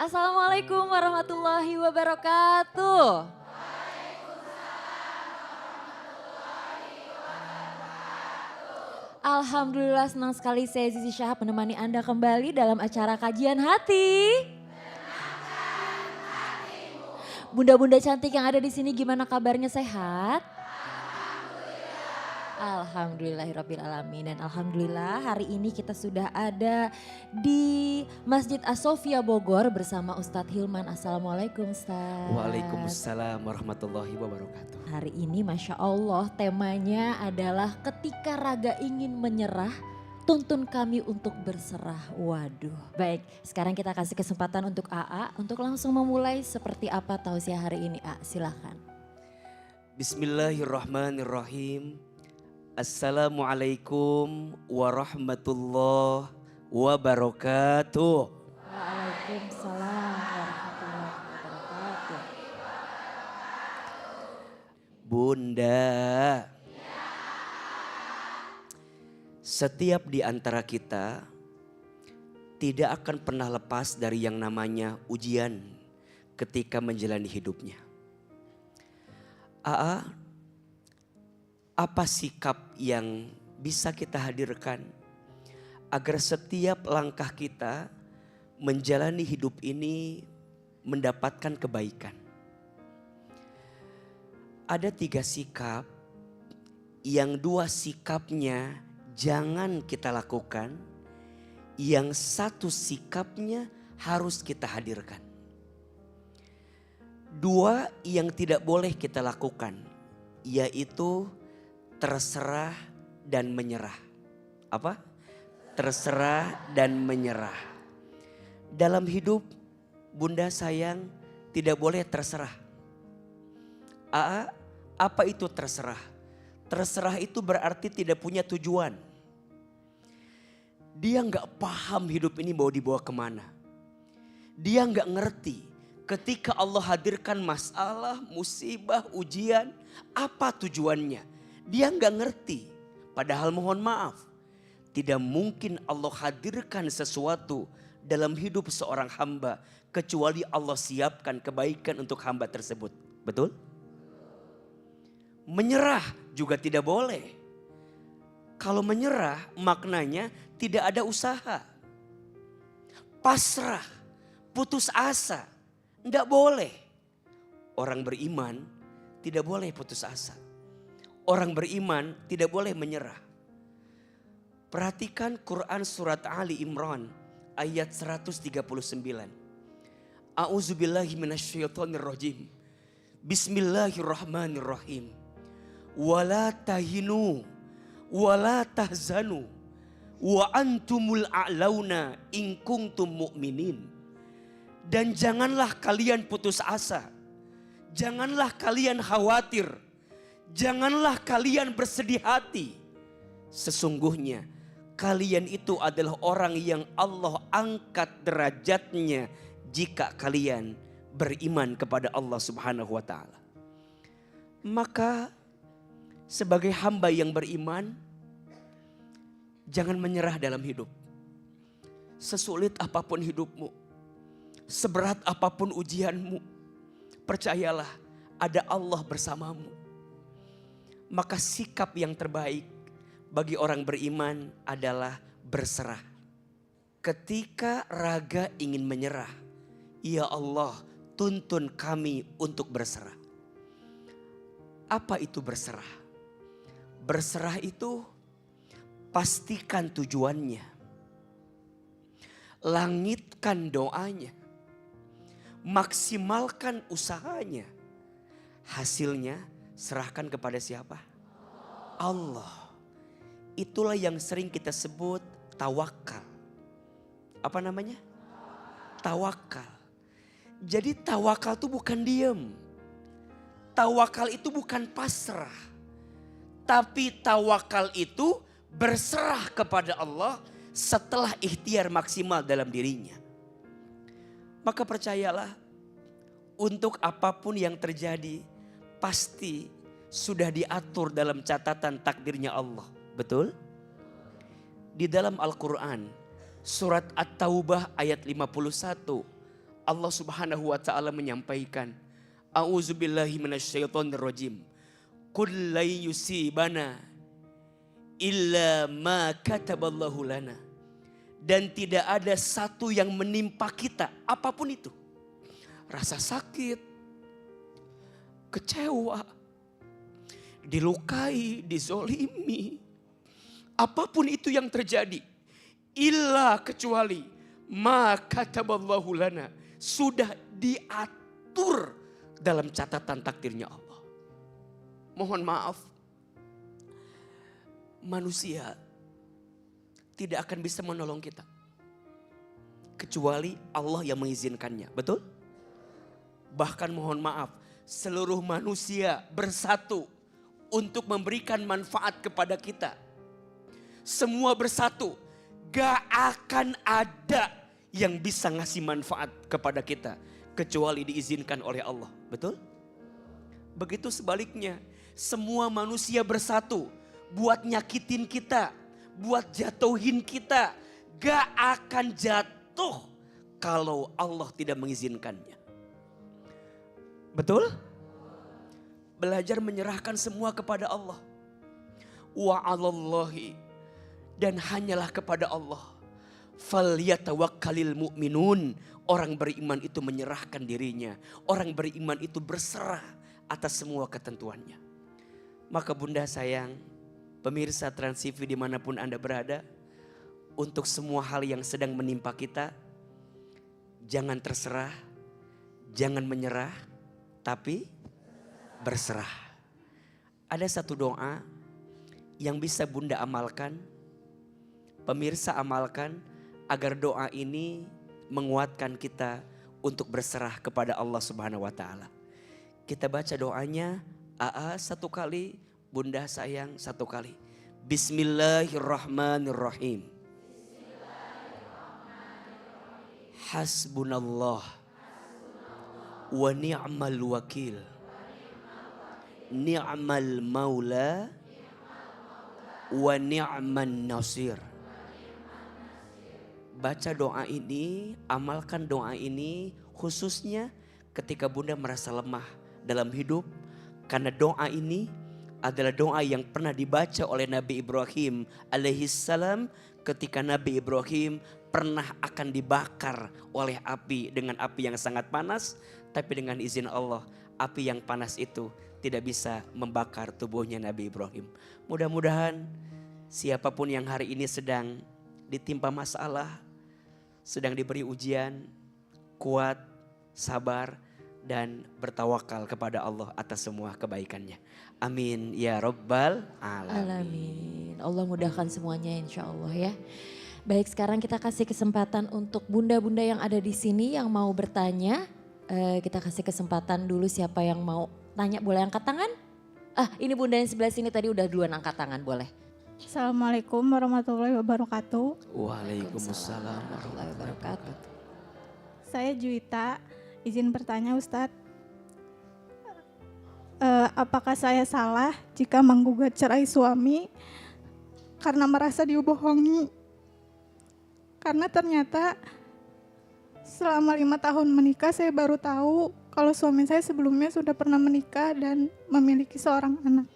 Assalamualaikum warahmatullahi wabarakatuh. Alhamdulillah senang sekali saya Zizi Syahab menemani Anda kembali dalam acara kajian hati. Bunda-bunda cantik yang ada di sini gimana kabarnya, sehat? Alhamdulillahirrabbilalamin. Dan alhamdulillah hari ini kita sudah ada di Masjid As-Sofia Bogor bersama Ustadz Hilman. Assalamualaikum Ustadz. Waalaikumsalam warahmatullahi wabarakatuh. Hari ini Masya Allah temanya adalah ketika raga ingin menyerah, tuntun kami untuk berserah. Waduh. Baik, sekarang kita kasih kesempatan untuk AA untuk langsung memulai seperti apa tausiah hari ini. A, silakan. Bismillahirrahmanirrahim. Assalamualaikum warahmatullahi wabarakatuh. Waalaikumsalam warahmatullahi wabarakatuh. Bunda, setiap di antara kita tidak akan pernah lepas dari yang namanya ujian ketika menjalani hidupnya. AA, apa sikap yang bisa kita hadirkan agar setiap langkah kita menjalani hidup ini mendapatkan kebaikan? Ada 3 sikap, yang 2 sikapnya jangan kita lakukan, yang 1 sikapnya harus kita hadirkan. 2 yang tidak boleh kita lakukan, yaitu terserah dan menyerah. Apa? Terserah dan menyerah. Dalam hidup, bunda sayang, tidak boleh terserah. AA, apa itu terserah? Terserah itu berarti tidak punya tujuan. Dia nggak paham hidup ini mau dibawa kemana. Dia nggak ngerti ketika Allah hadirkan masalah, musibah, ujian, apa tujuannya. Dia nggak ngerti. Padahal mohon maaf, tidak mungkin Allah hadirkan sesuatu dalam hidup seorang hamba kecuali Allah siapkan kebaikan untuk hamba tersebut. Betul? Menyerah juga tidak boleh. Kalau menyerah maknanya tidak ada usaha. Pasrah, putus asa, tidak boleh. Orang beriman tidak boleh putus asa. Orang beriman tidak boleh menyerah. Perhatikan Quran surat Ali Imran ayat 139. A'udzubillahi minasyaitonirrajim. Bismillahirrahmanirrahim. Wala tahinu wala tahzanu wa antumul a'launa in kuntum mu'minin. Dan janganlah kalian putus asa. Janganlah kalian khawatir. Janganlah kalian bersedih hati. Sesungguhnya kalian itu adalah orang yang Allah angkat derajatnya jika kalian beriman kepada Allah Subhanahu wa taala. Maka sebagai hamba yang beriman, jangan menyerah dalam hidup. Sesulit apapun hidupmu, seberat apapun ujianmu, percayalah ada Allah bersamamu. Maka sikap yang terbaik bagi orang beriman adalah berserah. Ketika raga ingin menyerah, ya Allah tuntun kami untuk berserah. Apa itu berserah? Berserah itu pastikan tujuannya. Langitkan doanya. Maksimalkan usahanya. Hasilnya serahkan kepada siapa? Allah. Itulah yang sering kita sebut tawakal. Apa namanya? Tawakal. Jadi tawakal itu bukan diam. Tawakal itu bukan pasrah. Tapi tawakal itu berserah kepada Allah setelah ikhtiar maksimal dalam dirinya. Maka percayalah, untuk apapun yang terjadi pasti sudah diatur dalam catatan takdirnya Allah. Betul? Di dalam Al-Quran surat At-Taubah ayat 51 Allah Subhanahu wa taala menyampaikan, A'udzubillahi minasyaitonirrajim. Qul la yusibana illa ma kataballahu lana. Dan tidak ada satu yang menimpa kita, apapun itu. Rasa sakit, kecewa, dilukai, dizolimi. Apapun itu yang terjadi. Illa kecuali ma kataballahu lana. Sudah diatur dalam catatan takdirnya Allah. Mohon maaf. Manusia tidak akan bisa menolong kita. Kecuali Allah yang mengizinkannya. Betul? Bahkan mohon maaf. Seluruh manusia bersatu untuk memberikan manfaat kepada kita. Semua bersatu. Gak akan ada yang bisa ngasih manfaat kepada kita. Kecuali diizinkan oleh Allah. Betul? Begitu sebaliknya. Semua manusia bersatu. Buat nyakitin kita. Buat jatuhin kita. Gak akan jatuh. Kalau Allah tidak mengizinkannya. Betul? Belajar menyerahkan semua kepada Allah. Wa 'alallahi, dan hanyalah kepada Allah. Falyatawakkalil mu'minun. Orang beriman itu menyerahkan dirinya. Orang beriman itu berserah atas semua ketentuannya. Maka bunda sayang, pemirsa Trans TV dimanapun Anda berada, untuk semua hal yang sedang menimpa kita, jangan terserah, jangan menyerah, tapi berserah. Ada satu doa yang bisa bunda amalkan, pemirsa amalkan, agar doa ini menguatkan kita untuk berserah kepada Allah Subhanahu wa taala. Kita baca doanya, AA satu kali, bunda sayang satu kali. Bismillahirrahmanirrahim. Hasbunallah wa ni'mal wakil. Ni'mal maula wa ni'man nasir. Baca doa ini, amalkan doa ini khususnya ketika bunda merasa lemah dalam hidup. Karena doa ini adalah doa yang pernah dibaca oleh Nabi Ibrahim alaihissalam ketika Nabi Ibrahim pernah akan dibakar oleh api dengan api yang sangat panas. Tapi dengan izin Allah, api yang panas itu tidak bisa membakar tubuhnya Nabi Ibrahim. Mudah-mudahan siapapun yang hari ini sedang ditimpa masalah, sedang diberi ujian, kuat, sabar, dan bertawakal kepada Allah atas semua kebaikannya. Amin ya Rabbal Alamin. Allah mudahkan semuanya insya Allah ya. Baik, sekarang kita kasih kesempatan untuk bunda-bunda yang ada di sini yang mau bertanya. Kita kasih kesempatan dulu, siapa yang mau tanya boleh angkat tangan. Ini bunda yang sebelah sini tadi udah duluan angkat tangan, boleh. Assalamualaikum warahmatullahi wabarakatuh. Waalaikumsalam warahmatullahi wabarakatuh. Saya Juwita, izin bertanya Ustadz. Apakah saya salah jika menggugat cerai suami karena merasa dibohongi? Karena ternyata selama 5 tahun menikah saya baru tahu kalau suami saya sebelumnya sudah pernah menikah dan memiliki seorang anak.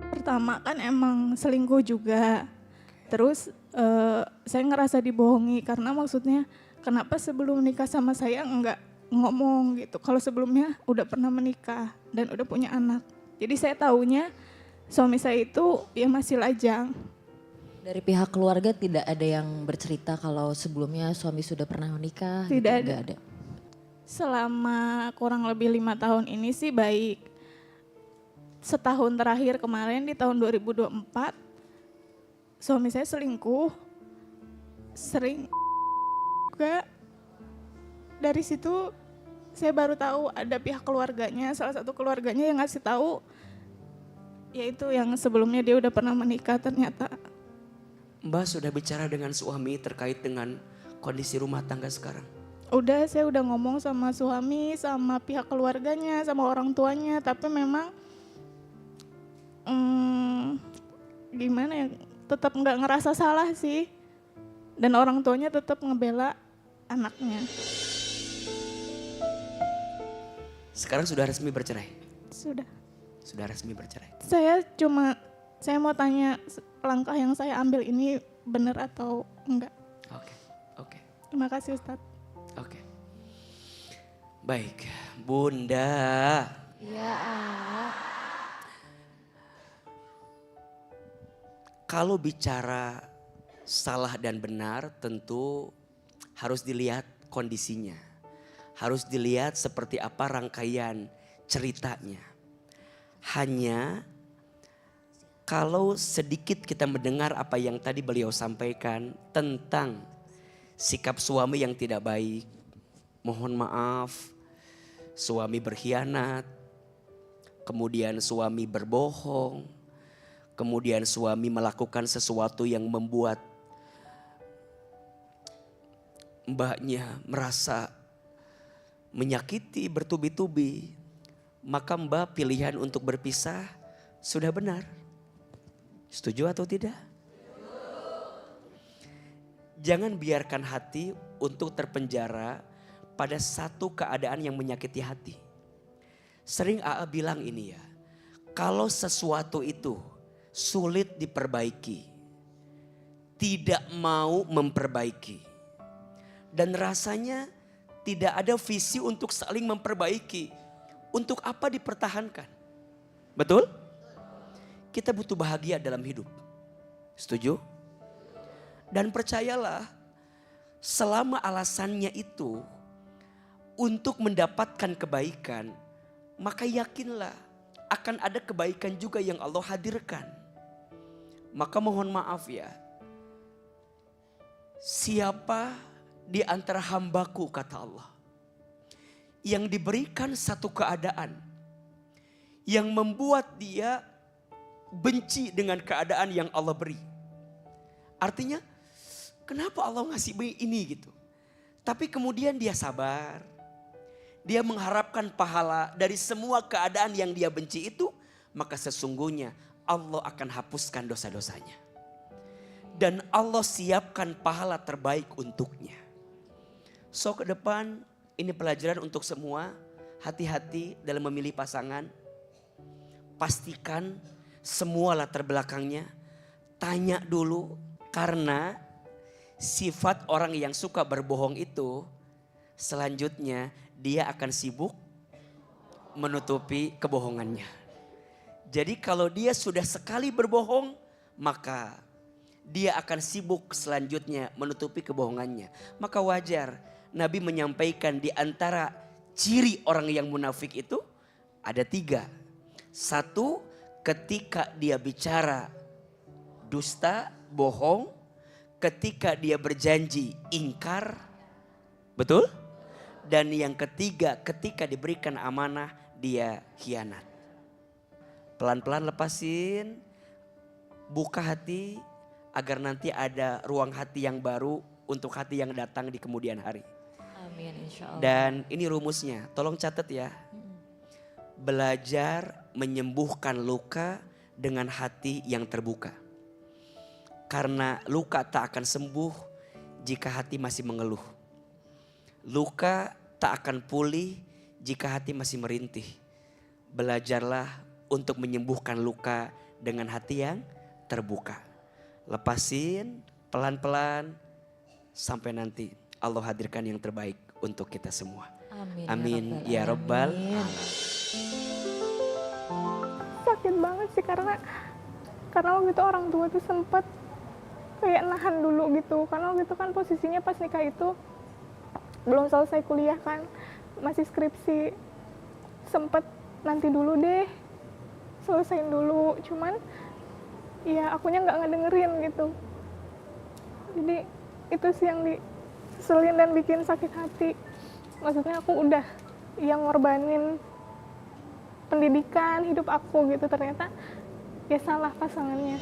Pertama kan emang selingkuh juga. Terus saya ngerasa dibohongi karena maksudnya kenapa sebelum nikah sama saya enggak ngomong gitu. Kalau sebelumnya udah pernah menikah dan udah punya anak. Jadi saya taunya suami saya itu ya masih lajang. Dari pihak keluarga tidak ada yang bercerita kalau sebelumnya suami sudah pernah menikah? Tidak gitu? ada. Selama kurang lebih 5 tahun ini sih baik. Setahun terakhir kemarin di tahun 2024 suami saya selingkuh, sering juga. Dari situ saya baru tahu ada pihak keluarganya, salah satu keluarganya yang ngasih tahu, yaitu yang sebelumnya dia udah pernah menikah ternyata. Mbak sudah bicara dengan suami terkait dengan kondisi rumah tangga sekarang? Udah, saya udah ngomong sama suami, sama pihak keluarganya, sama orang tuanya, tapi memang gimana ya, tetap nggak ngerasa salah sih. Dan orang tuanya tetap ngebela anaknya. Sekarang sudah resmi bercerai? Sudah. Sudah resmi bercerai. Saya mau tanya langkah yang saya ambil ini benar atau enggak. Oke. Terima kasih Ustadz. Oke. Baik, Bunda. Iya, Kalau bicara salah dan benar tentu harus dilihat kondisinya. Harus dilihat seperti apa rangkaian ceritanya. Hanya kalau sedikit kita mendengar apa yang tadi beliau sampaikan tentang sikap suami yang tidak baik. Mohon maaf, suami berkhianat, kemudian suami berbohong, kemudian suami melakukan sesuatu yang membuat mbaknya merasa menyakiti bertubi-tubi. Maka mbak pilihan untuk berpisah sudah benar. Setuju atau tidak? Jangan biarkan hati untuk terpenjara pada satu keadaan yang menyakiti hati. Sering AA bilang ini ya, kalau sesuatu itu sulit diperbaiki, tidak mau memperbaiki, dan rasanya tidak ada visi untuk saling memperbaiki, untuk apa dipertahankan? Betul? Kita butuh bahagia dalam hidup. Setuju? Dan percayalah, selama alasannya itu untuk mendapatkan kebaikan, maka yakinlah akan ada kebaikan juga yang Allah hadirkan. Maka mohon maaf ya, siapa di antara hambaku kata Allah, yang diberikan satu keadaan yang membuat dia benci dengan keadaan yang Allah beri. Artinya, kenapa Allah ngasih ini gitu? Tapi kemudian dia sabar. Dia mengharapkan pahala dari semua keadaan yang dia benci itu. Maka sesungguhnya Allah akan hapuskan dosa-dosanya. Dan Allah siapkan pahala terbaik untuknya. So ke depan ini pelajaran untuk semua. Hati-hati dalam memilih pasangan. Pastikan semua latar belakangnya. Tanya dulu. Karena sifat orang yang suka berbohong itu selanjutnya dia akan sibuk menutupi kebohongannya. Jadi kalau dia sudah sekali berbohong, maka dia akan sibuk selanjutnya menutupi kebohongannya. Maka wajar Nabi menyampaikan di antara ciri orang yang munafik itu ada 3. 1, ketika dia bicara dusta, bohong. Ketika dia berjanji, ingkar. Betul? Dan yang ketiga, ketika diberikan amanah, dia khianat. Pelan-pelan lepasin, buka hati agar nanti ada ruang hati yang baru untuk hati yang datang di kemudian hari. amin insya Allah. Dan ini rumusnya, tolong catat ya. Belajar menyembuhkan luka dengan hati yang terbuka. Karena luka tak akan sembuh jika hati masih mengeluh. Luka tak akan pulih jika hati masih merintih. Belajarlah untuk menyembuhkan luka dengan hati yang terbuka. Lepasin pelan-pelan sampai nanti Allah hadirkan yang terbaik untuk kita semua. Amin, Amin ya Rabbal alamin. Sakit banget sih karena waktu itu orang tua tuh sempat kayak nahan dulu gitu. Karena waktu itu kan posisinya pas nikah itu belum selesai kuliah kan, masih skripsi. Sempet nanti dulu deh, selesain dulu. Cuman ya akunya nggak ngedengerin gitu. Jadi itu sih yang diseselin dan bikin sakit hati. Maksudnya aku udah yang ngorbanin pendidikan hidup aku gitu, ternyata ya salah pasangannya.